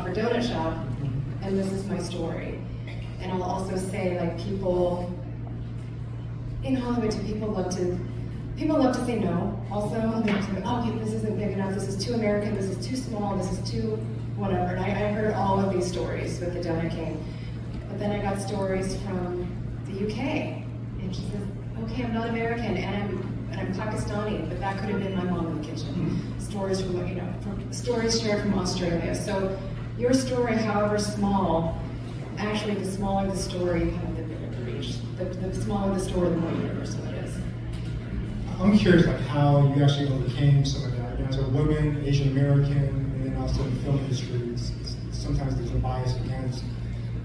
for Donut Shop, and this is my story. And I'll also say, like, people in Hollywood, people love to say no. Also, they're like, oh, this isn't big enough, this is too American, this is too small, this is too whatever. And I heard all of these stories with the Donut King. But then I got stories from the UK. And she says, okay, I'm not American, and I'm Pakistani, but that could have been my mom in the kitchen. Stories from, stories shared from Australia. So your story, however small, actually the smaller the story, kind of the bigger the reach. The smaller the story, the more universal it is. I'm curious, like, how you actually overcame some of that. You know, as a woman, Asian American, and then also in the film industry, sometimes there's a bias against.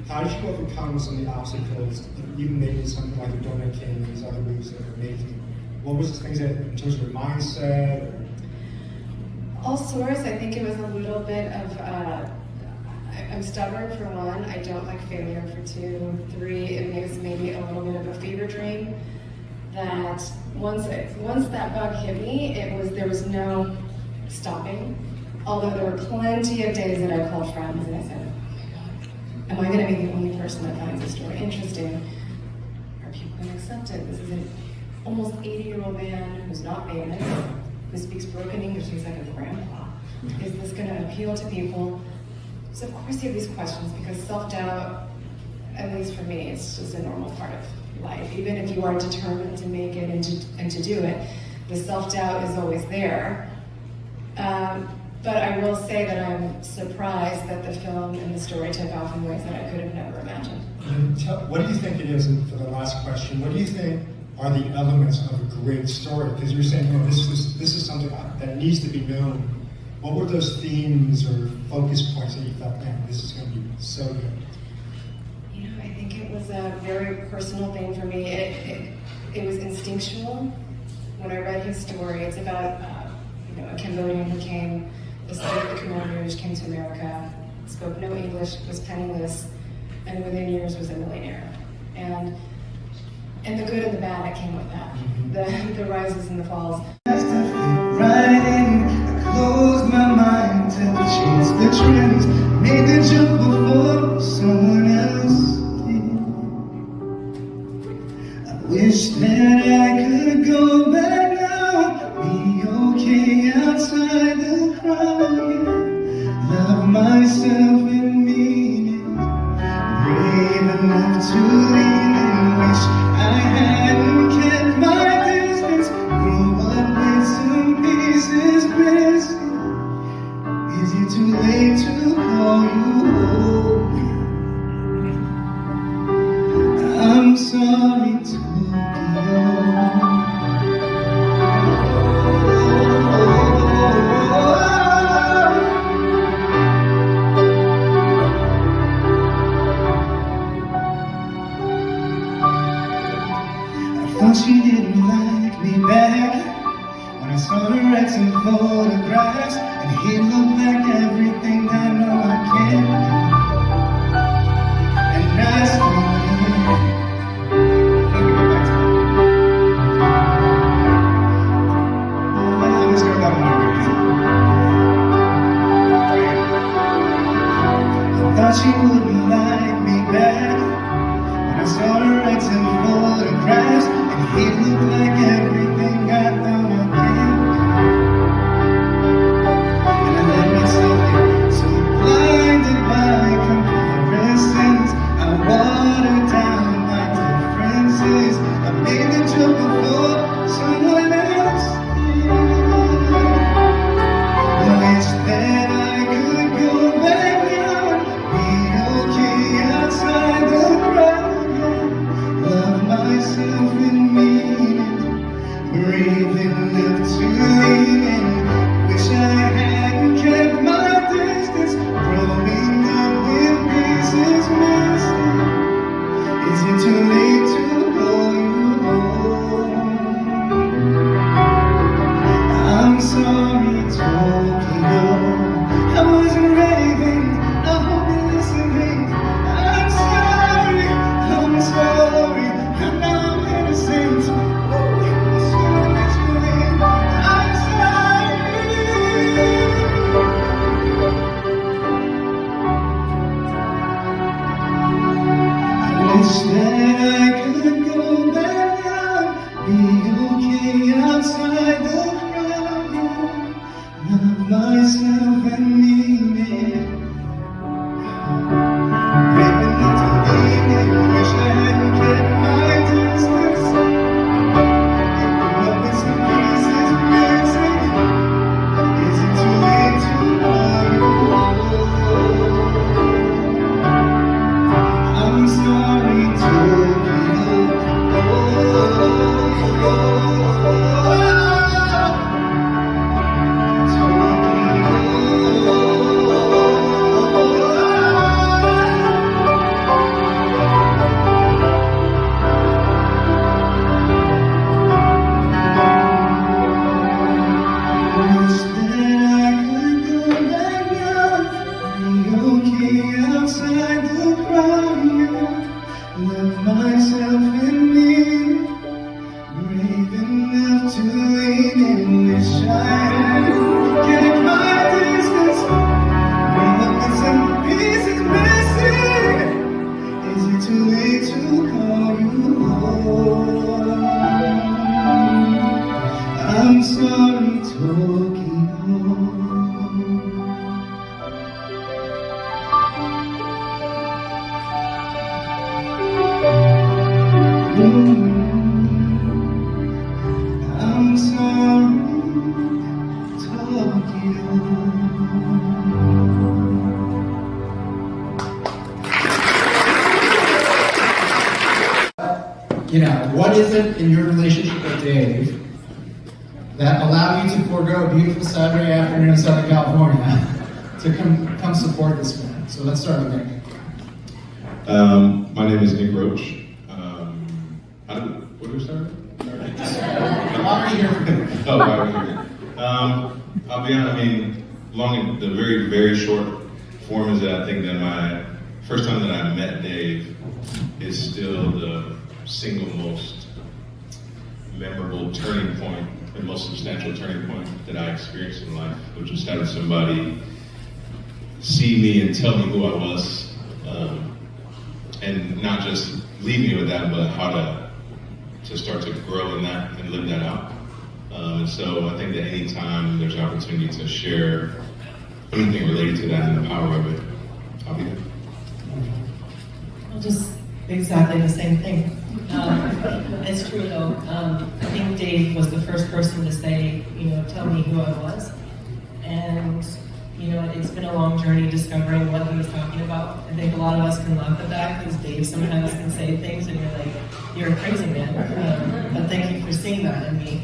How did you overcome some of the obstacles, even maybe something like the Donut King and these other movies that are amazing? What was the things that, in terms of your mindset? Or... All sorts. I think it was a little bit of, I'm stubborn for one, I don't like failure for two, three, it was maybe a little bit of a fever dream that once that bug hit me, there was no stopping. Although there were plenty of days that I called friends and I said, am I going to be the only person that finds this story interesting? Are people going to accept it? This is an almost 80-year-old man who's not famous, who speaks broken English, he's like a grandpa. Is this going to appeal to people? So of course you have these questions because self-doubt, at least for me, it's just a normal part of life. Even if you are determined to make it and to do it, the self-doubt is always there. But I will say that I'm surprised that the film and the story took off in ways that I could have never imagined. What do you think it is, and for the last question, what do you think are the elements of a great story? Because you're saying, oh, this is something that needs to be known. What were those themes or focus points that you felt, man, this is going to be so good? You know, I think it was a very personal thing for me. It was instinctual. When I read his story, it's about a Cambodian who came, escaped the Khmer Rouge, came to America, spoke no English, was penniless, and within years was a millionaire. And the good and the bad that came with that, the rises and the falls. Right in, I closed my mind to chase the trends, made the jump before someone else did. I wish that I could go back now, be okay outside the crowd, yeah. Love myself and mean it, brave enough to lean in, wish I hadn't kept my distance, grew up with some pieces missing. Is it too late to call you home? I'm sorry, Tokyo. Thought she didn't like me back when I saw her write some photographs, and he looked like everything I know I can do. And I started let's go that one over again. I thought she wouldn't like me back when I saw her write some photographs, and he looked like everything I thought I can do. And I let myself get so blinded by I'm sorry, Tokyo. I'm sorry, Tokyo. You know, what is it in your relationship with Dave that allowed you to forego a beautiful Saturday afternoon in Southern California to come support this man? So let's start with Nick. My name is Nick Roach. What do we start with? I'm already here for you. Oh, right. I'll be honest, I mean, the very, very short form is that I think that my first time that I met Dave is still the single most memorable turning point and most substantial turning point that I experienced in life, which was having somebody see me and tell me who I was, and not just leave me with that, but how to start to grow in that and live that out. And so I think that anytime there's an opportunity to share anything related to that and the power of it, I'll be there. Well, just exactly the same thing. It's true though. I think Dave was the first person to say, tell me who I was. And, it's been a long journey discovering what he was talking about. I think a lot of us can laugh at that because Dave sometimes can say things and you're like, you're a crazy man. But thank you for seeing that in me.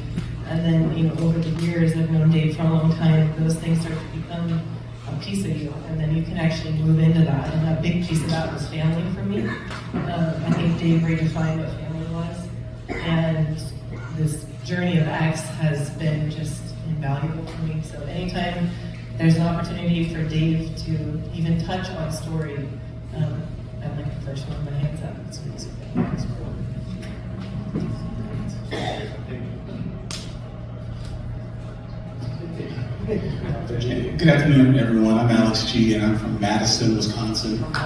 And then, over the years, I've known Dave for a long time. Those things start to become a piece of you, and then you can actually move into that. And a big piece of that was family for me. I think Dave redefined what family was, and this journey of X has been just invaluable for me. So anytime there's an opportunity for Dave to even touch on story, I'm like the first one with my hands up. It's amazing. Good afternoon, everyone. I'm Alex G, and I'm from Madison, Wisconsin. And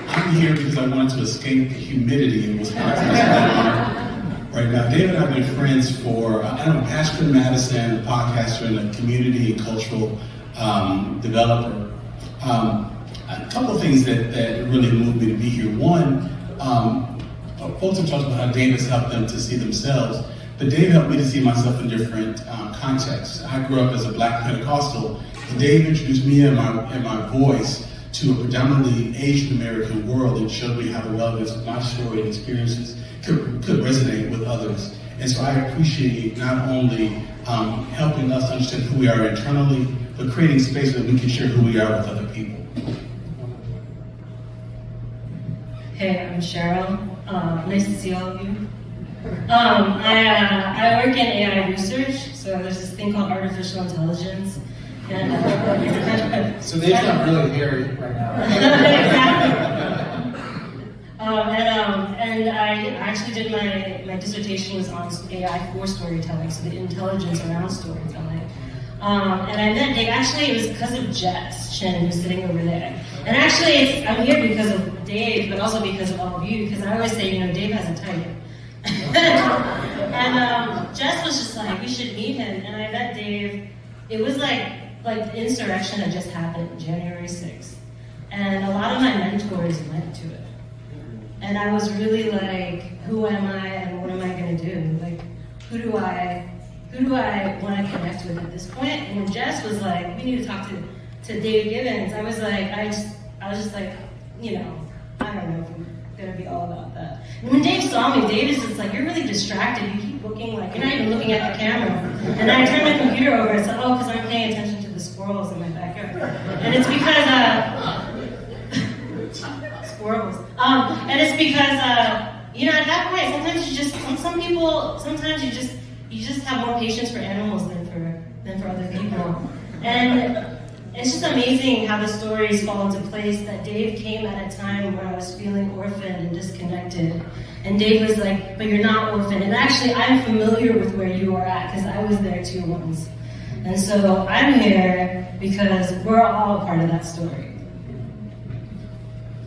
I'm here because I wanted to escape the humidity in Wisconsin right now. David and I have been friends for, I'm a pastor in Madison, a podcaster, and a community and cultural developer. A couple of things that really moved me to be here. One, folks have talked about how Dave has helped them to see themselves. But Dave helped me to see myself in different contexts. I grew up as a Black Pentecostal, and Dave introduced me and my voice to a predominantly Asian American world and showed me how the relevance of my story and experiences could resonate with others. And so I appreciate not only helping us understand who we are internally, but creating space where we can share who we are with other people. Hey, I'm Cheryl. Nice to see all of you. I work in AI research, so there's this thing called artificial intelligence. And, So Dave's not really here right now. And I actually did my dissertation was on AI for storytelling, so the intelligence around storytelling. And I met Dave, actually it was because of Jess Chen, who's sitting over there. And actually I'm here because of Dave, but also because of all of you, because I always say, Dave has a type. And Jess was just like, we should meet him. And I met Dave. It was like the insurrection had just happened, January 6th. And a lot of my mentors went to it. And I was really like, who am I and what am I gonna do? Like, who do I want to connect with at this point? And when Jess was like, we need to talk to David Gibbons, I was like, I was just like, I don't know if I'm gonna be all about that. And when Dave saw me, Dave is just like, you're really distracted. You keep looking like, you're not even looking at the camera. And then I turned my computer over and said, because I'm paying attention to the squirrels in my backyard. And it's because, squirrels. And it's because, at that point, sometimes you just have more patience for animals than for other people. And it's just amazing how the stories fall into place, that Dave came at a time where I was feeling orphaned and disconnected. And Dave was like, but you're not orphaned. And actually, I'm familiar with where you are at, because I was there too once. And so I'm here because we're all a part of that story.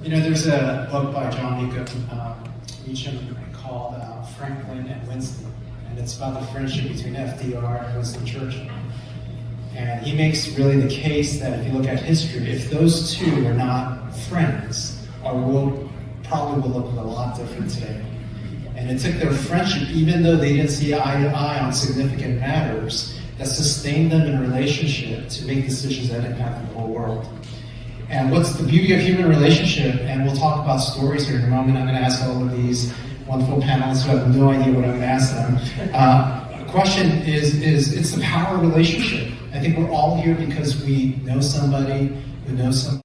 There's a book by John Meacham called Franklin and Winston. and it's about the friendship between FDR and Winston Churchill. And he makes really the case that if you look at history, if those two are not friends, our world probably will look a lot different today. And it took their friendship, even though they didn't see eye to eye on significant matters, that sustained them in a relationship to make decisions that impacted the whole world. And what's the beauty of human relationship, and we'll talk about stories here in a moment. I'm going to ask all of these wonderful panelists who have no idea what I'm going to ask them. The question is it's the power of relationship. I think we're all here because we know somebody who knows somebody.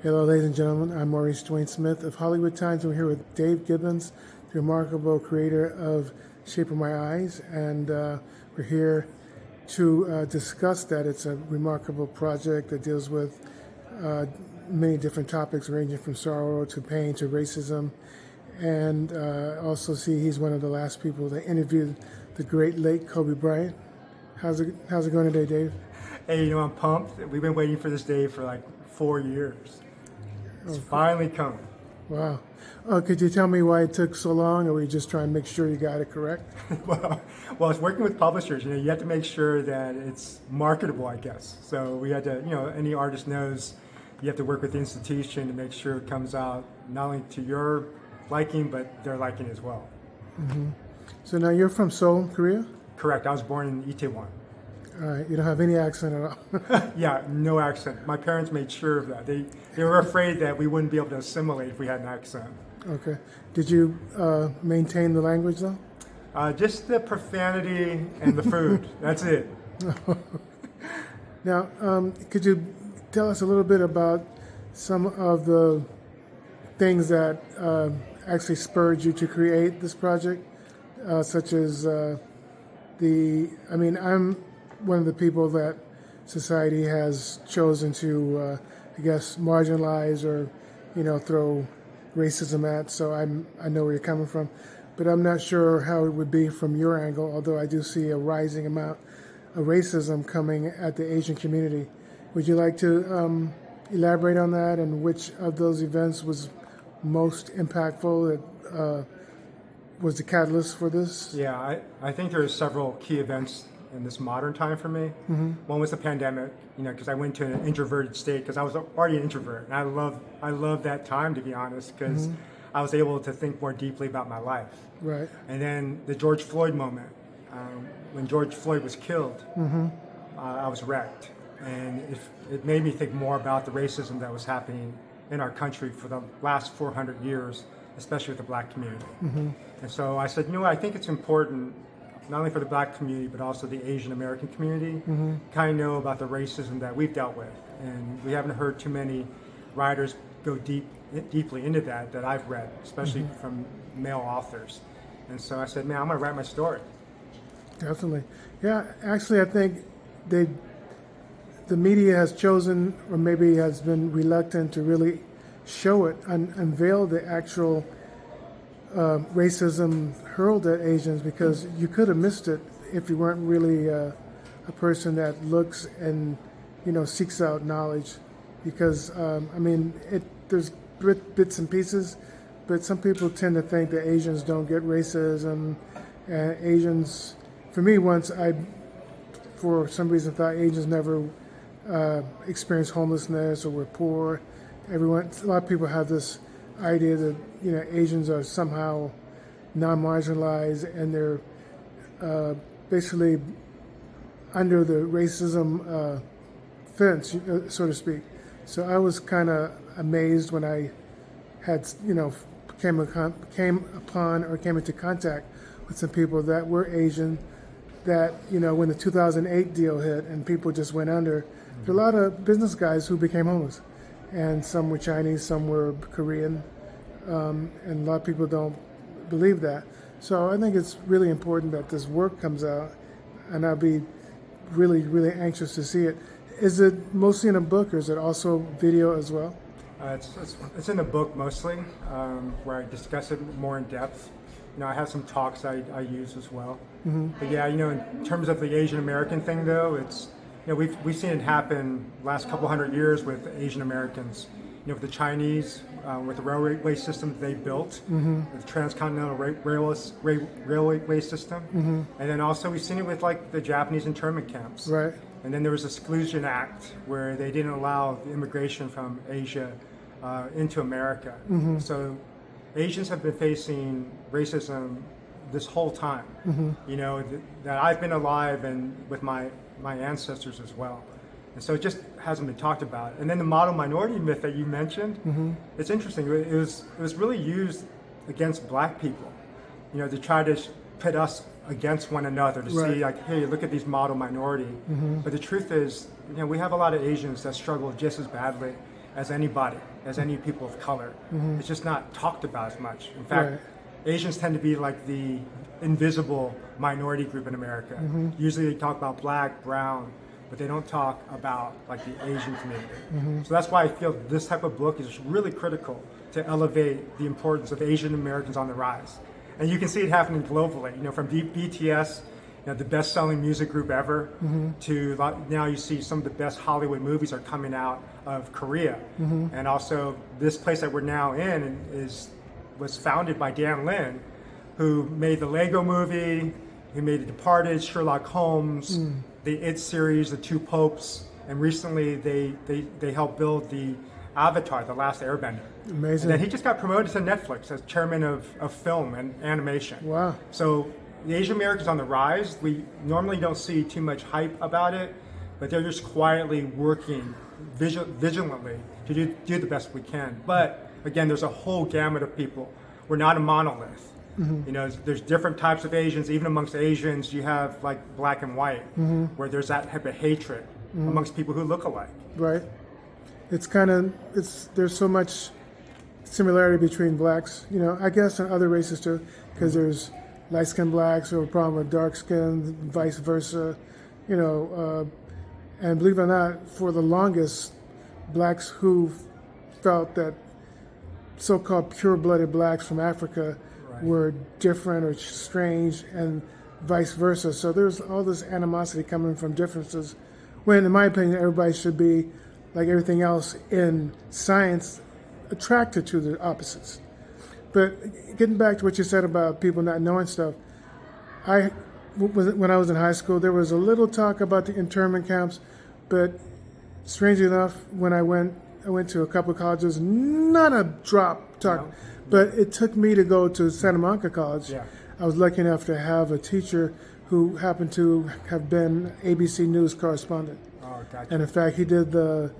Hello, ladies and gentlemen. I'm Maurice Dwayne Smith of Hollywood Times. I'm here with Dave Gibbons, the remarkable creator of Shape of My Eyes, and we're here to discuss that. It's a remarkable project that deals with many different topics, ranging from sorrow to pain to racism, and also see he's one of the last people that interviewed the great late Kobe Bryant. How's it going today, Dave? Hey, I'm pumped. We've been waiting for this day for like 4 years. It's finally come. Wow. Could you tell me why it took so long, or were you just trying to make sure you got it correct? well, it's working with publishers. You have to make sure that it's marketable, I guess. So we had to, any artist knows you have to work with the institution to make sure it comes out not only to your liking, but their liking as well. Mm-hmm. So now you're from Seoul, Korea? Correct. I was born in Itaewon. All right. You don't have any accent at all. Yeah, no accent. My parents made sure of that. They were afraid that we wouldn't be able to assimilate if we had an accent. Okay. Did you maintain the language, though? Just the profanity and the food. That's it. Now, could you tell us a little bit about some of the things that actually spurred you to create this project, such as I'm one of the people that society has chosen to, marginalize or, throw racism at. So I know where you're coming from, but I'm not sure how it would be from your angle, although I do see a rising amount of racism coming at the Asian community. Would you like to elaborate on that, and which of those events was most impactful, that was the catalyst for this? Yeah, I think there are several key events in this modern time for me. Mm-hmm. One was the pandemic, because I went to an introverted state because I was already an introvert. And I love that time, to be honest, because I was able to think more deeply about my life. Right. And then the George Floyd moment, when George Floyd was killed, I was wrecked. And it made me think more about the racism that was happening in our country for the last 400 years, especially with the black community. Mm-hmm. And so I said, I think it's important, not only for the black community, but also the Asian American community, kind of know about the racism that we've dealt with. And we haven't heard too many writers go deeply into that I've read, especially from male authors. And so I said, I'm going to write my story. Definitely. Yeah, actually, I think the media has chosen, or maybe has been reluctant to really show it, unveil the actual racism hurled at Asians, because you could have missed it if you weren't really a person that looks and seeks out knowledge. Because there's bits and pieces, but some people tend to think that Asians don't get racism, and Asians. For me, once for some reason, thought Asians never experienced homelessness or were poor. A lot of people have this idea that Asians are somehow non-marginalized, and they're basically under the racism fence, so to speak. So I was kind of amazed when I had came upon or came into contact with some people that were Asian, that when the 2008 deal hit and people just went under, there were a lot of business guys who became homeless. And some were Chinese, some were Korean, and a lot of people don't believe that. So I think it's really important that this work comes out, and I'll be really, really anxious to see it. Is it mostly in a book, or is it also video as well? It's in the book mostly, where I discuss it more in depth. I have some talks I use as well. Mm-hmm. But yeah, in terms of the Asian American thing, though, it's we've seen it happen last couple hundred years with Asian Americans. with the Chinese, with the railway system they built, the transcontinental railway system, and then also we've seen it with like the Japanese internment camps. Right. And then there was a Exclusion Act where they didn't allow the immigration from Asia into America. So Asians have been facing racism this whole time. That I've been alive and with my ancestors as well. And so it just hasn't been talked about. And then the model minority myth that you mentioned, it's interesting. It was really used against black people, to try to pit us against one another to see like, hey, look at these model minority. But the truth is, we have a lot of Asians that struggle just as badly as anybody, as any people of color. It's just not talked about as much. In fact, Asians tend to be like the invisible minority group in America. Usually they talk about black, brown, but they don't talk about like the Asian community. So that's why I feel this type of book is really critical to elevate the importance of Asian Americans on the rise. And you can see it happening globally, from BTS, the best-selling music group ever, to now you see some of the best Hollywood movies are coming out of Korea. And also this place that we're now in was founded by Dan Lin, who made the Lego movie, who made The Departed, Sherlock Holmes, the It series, The Two Popes, and recently they helped build the Avatar, The Last Airbender. Amazing. And then he just got promoted to Netflix as chairman of film and animation. Wow. So the Asian Americans on the rise. We normally don't see too much hype about it, but they're just quietly working vigilantly to do the best we can. But again, there's a whole gamut of people. We're not a monolith. There's different types of Asians. Even amongst Asians, you have like black and white, where there's that type of hatred amongst people who look alike. Right. There's so much similarity between blacks, I guess, and other races too, because there's light-skinned blacks who have a problem with dark skin, vice versa, and believe it or not, for the longest, blacks who felt that so-called pure-blooded blacks from Africa were different or strange, and vice versa. So there's all this animosity coming from differences, when, in my opinion, everybody should be, like everything else in science, attracted to the opposites. But getting back to what you said about people not knowing stuff, when I was in high school, there was a little talk about the internment camps, but strangely enough, when I went to a couple of colleges, not a drop talk. No. But it took me to go to Santa Monica College. Yeah. I was lucky enough to have a teacher who happened to have been ABC News correspondent. Oh, gotcha. And in fact, he did the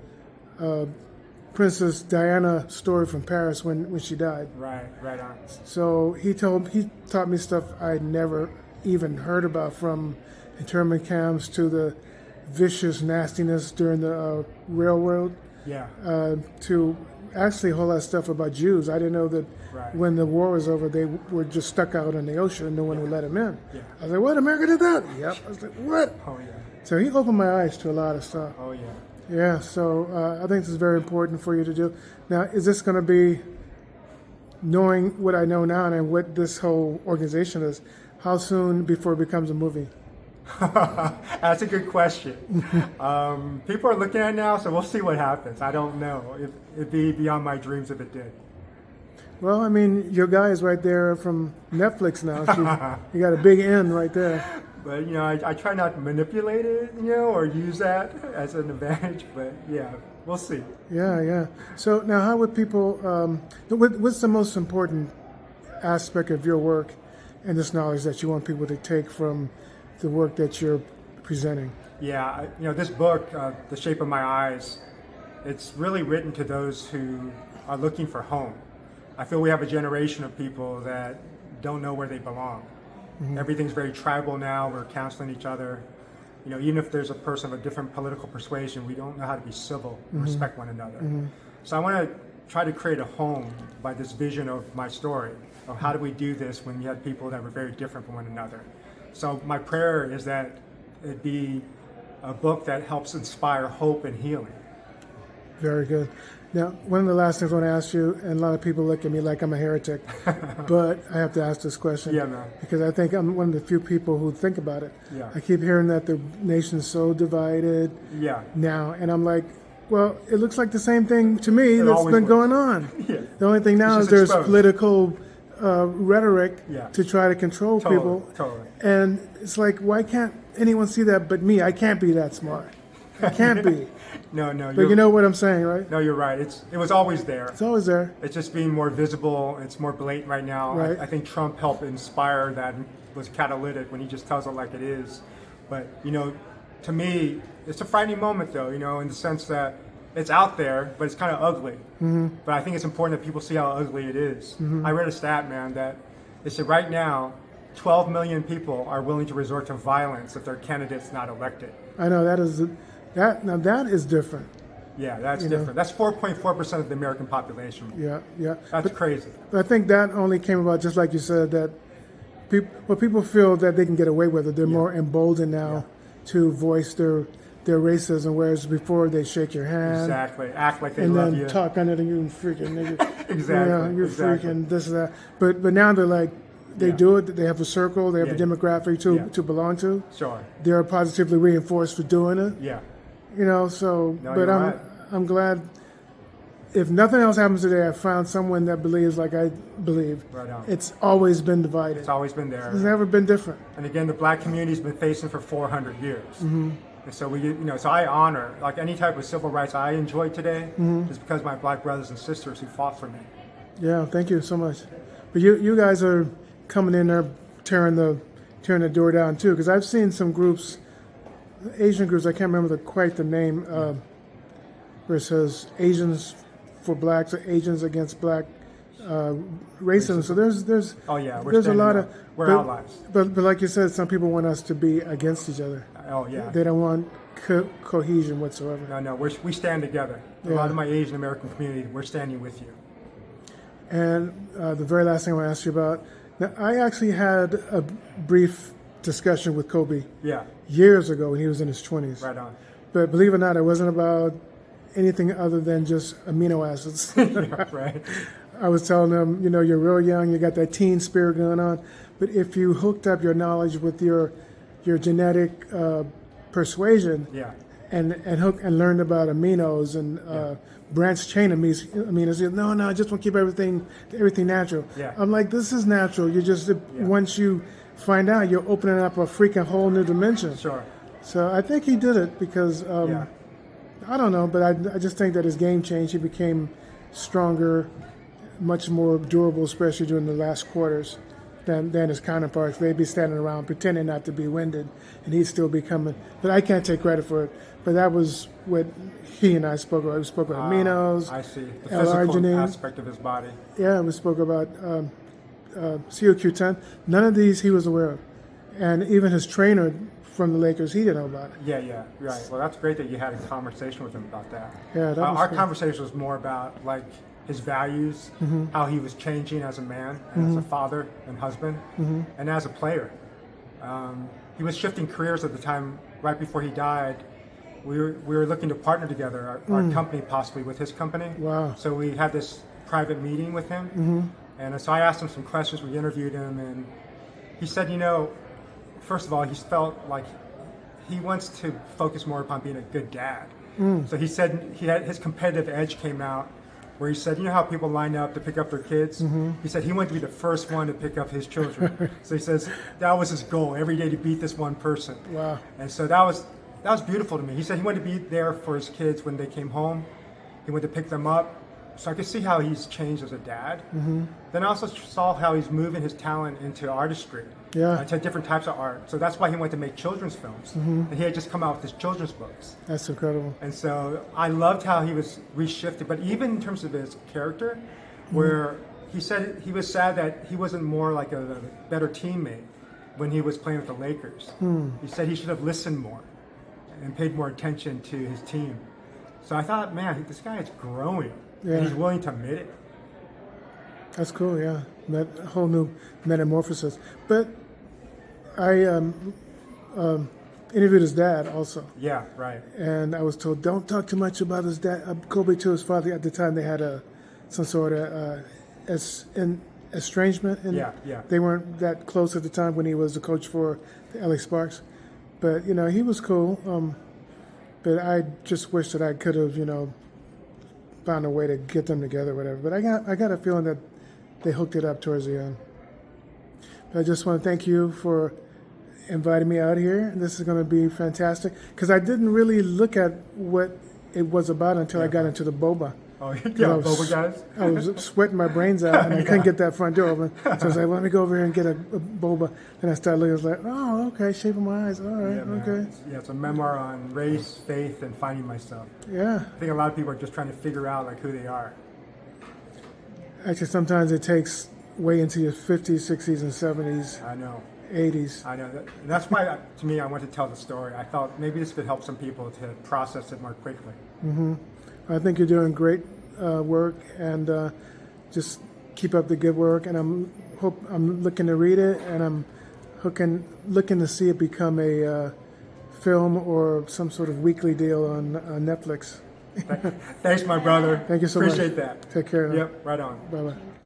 Princess Diana story from Paris when she died. Right on. So he taught me stuff I'd never even heard about, from internment camps to the vicious nastiness during the railroad. Yeah. To actually a whole lot of stuff about Jews. I didn't know that when the war was over, they were just stuck out in the ocean and no one would let them in. Yeah. I was like, what? America did that? Yep. I was like, what? Oh, yeah. So he opened my eyes to a lot of stuff. Oh, yeah. Yeah, so I think this is very important for you to do. Now, is this going to be, knowing what I know now and what this whole organization is, how soon before it becomes a movie? That's a good question. People are looking at it now, so we'll see what happens. I don't know. It'd be beyond my dreams if it did. Well, I mean, your guy is right there from Netflix now. So you got a big N right there. But, I try not to manipulate it, or use that as an advantage. But, yeah, we'll see. Yeah. So now how would people, what's the most important aspect of your work and this knowledge that you want people to take from the work that you're presenting? Yeah, this book, The Shape of My Eyes, it's really written to those who are looking for home. I feel we have a generation of people that don't know where they belong. Mm-hmm. Everything's very tribal now. We're canceling each other. Even if there's a person of a different political persuasion, we don't know how to be civil and respect one another. Mm-hmm. So I want to try to create a home by this vision of my story, of how do we do this when you had people that were very different from one another. So my prayer is that it be a book that helps inspire hope and healing. Very good. Now, one of the last things I want to ask you, and a lot of people look at me like I'm a heretic, but I have to ask this question. Yeah, man. Because I think I'm one of the few people who think about it. Yeah. I keep hearing that the nation's so divided now, and I'm like, Well, it looks like the same thing to me that's always been was. going on. Yeah. The only thing now It's is just there's exposed. political rhetoric Yeah. to try to control Totally, people. totally. And it's like, why can't anyone see that but me? I can't be that smart. I can't be. No, But you know what I'm saying, right? No, you're right. It was always there. It's always there. It's just being more visible. It's more blatant right now. Right. I think Trump helped inspire that, and was catalytic when he just tells it like it is. But to me, it's a frightening moment, though. In the sense that it's out there, but it's kind of ugly. Mm-hmm. But I think it's important that people see how ugly it is. Mm-hmm. I read a stat, man, that they said right now, 12 million people are willing to resort to violence if their candidate's not elected. I know that is different. Yeah, that's different. That's 4.4% of the American population. Yeah, yeah. That's crazy. But I think that only came about, just like you said, that people feel that they can get away with it. They're more emboldened now to voice their racism, whereas before they shake your hand. Exactly. Act like they and love then you. talk under the you freaking nigga. Exactly. You're exactly. freaking this and that. But now they're like, they do it. They have a circle. They have a Yeah. demographic to belong to. Sure. They're positively reinforced for doing it. Yeah. So. No, but you're I'm right. I'm glad. If nothing else happens today, I found someone that believes like I believe. Right on. It's always been divided. It's always been there. It's never been different. And again, the black community's been facing for 400 years. Mm-hmm. And so so I honor like any type of civil rights I enjoy today, is because my black brothers and sisters who fought for me. Yeah, thank you so much. But you guys are coming in there, tearing the door down too. Because I've seen some groups, Asian groups. I can't remember quite the name, where it says Asians for blacks or Asians against black racism. So there's Oh yeah, there's a lot of we're but, allies. But like you said, some people want us to be against each other. Oh yeah. They don't want cohesion whatsoever. No, we stand together. A lot of my Asian American community, we're standing with you. And the very last thing I want to ask you about, now, I actually had a brief discussion with Kobe Yeah, years ago when he was in his 20s. right on. But believe it or not, it wasn't about anything other than just amino acids. Right. I was telling him, you're real young, you got that teen spirit going on, but if you hooked up your knowledge with your genetic persuasion, Yeah. and learned about aminos and branched chain aminos, no, I just want to keep everything natural. Yeah. I'm like, this is natural. You just once you find out, you're opening up a freaking whole new dimension. Sure. So I think he did it because I don't know, but I just think that his game changed. He became stronger, much more durable, especially during the last quarters, than his counterparts. They'd be standing around pretending not to be winded, and he'd still be coming. But I can't take credit for it. But that was what he and I spoke about. We spoke about aminos. I see. The L-arginine. physical aspect of his body. Yeah, we spoke about CoQ10. None of these he was aware of. And even his trainer from the Lakers, he didn't know about it. Yeah, right. Well, that's great that you had a conversation with him about that. Yeah, that was our cool. conversation was more about like his values, how he was changing as a man, and as a father and husband, and as a player. He was shifting careers at the time, right before he died. We were looking to partner together, our company possibly with his company. Wow. So we had this private meeting with him, and so I asked him some questions. We interviewed him, and he said, first of all, he felt like he wants to focus more upon being a good dad. So he said his competitive edge came out, where he said, how people line up to pick up their kids? He said he wanted to be the first one to pick up his children. So he says that was his goal, every day to beat this one person. Wow. And so that was beautiful to me. He said he wanted to be there for his kids when they came home. He wanted to pick them up. So I could see how he's changed as a dad. Then I also saw how he's moving his talent into artistry, to different types of art. So that's why he went to make children's films. And he had just come out with his children's books. That's incredible. And so I loved how he was reshifted, but even in terms of his character, where he said he was sad that he wasn't more like a better teammate when he was playing with the Lakers. He said he should have listened more and paid more attention to his team. So I thought, man, this guy is growing. Yeah. And he's willing to admit it. That's cool, yeah. That whole new metamorphosis. But I interviewed his dad also. Yeah, right. And I was told, don't talk too much about his dad. Kobe to his father, at the time they had some sort of estrangement. And Yeah. they weren't that close at the time when he was the coach for the LA Sparks. But, he was cool. But I just wish that I could have, found a way to get them together, or whatever. But I got a feeling that they hooked it up towards the end. But I just want to thank you for inviting me out here. This is going to be fantastic because I didn't really look at what it was about until I got into the boba. Oh, yeah, boba guys. I was sweating my brains out, and I couldn't get that front door open. So I was like, well, let me go over here and get a boba. Then I started looking. I was like, oh, okay, shaping my eyes. All right, okay. It's a memoir on race, faith, and finding myself. Yeah. I think a lot of people are just trying to figure out like who they are. Actually, sometimes it takes way into your 50s, 60s, and 70s. I know. 80s. I know. That's why, to me, I want to tell the story. I thought maybe this could help some people to process it more quickly. Mm-hmm. I think you're doing great work, and just keep up the good work. And I'm looking to read it, and I'm looking to see it become a film or some sort of weekly deal on Netflix. Thanks, my brother. Thank you so much. Appreciate that. Take care now. Yep, right on. Bye-bye.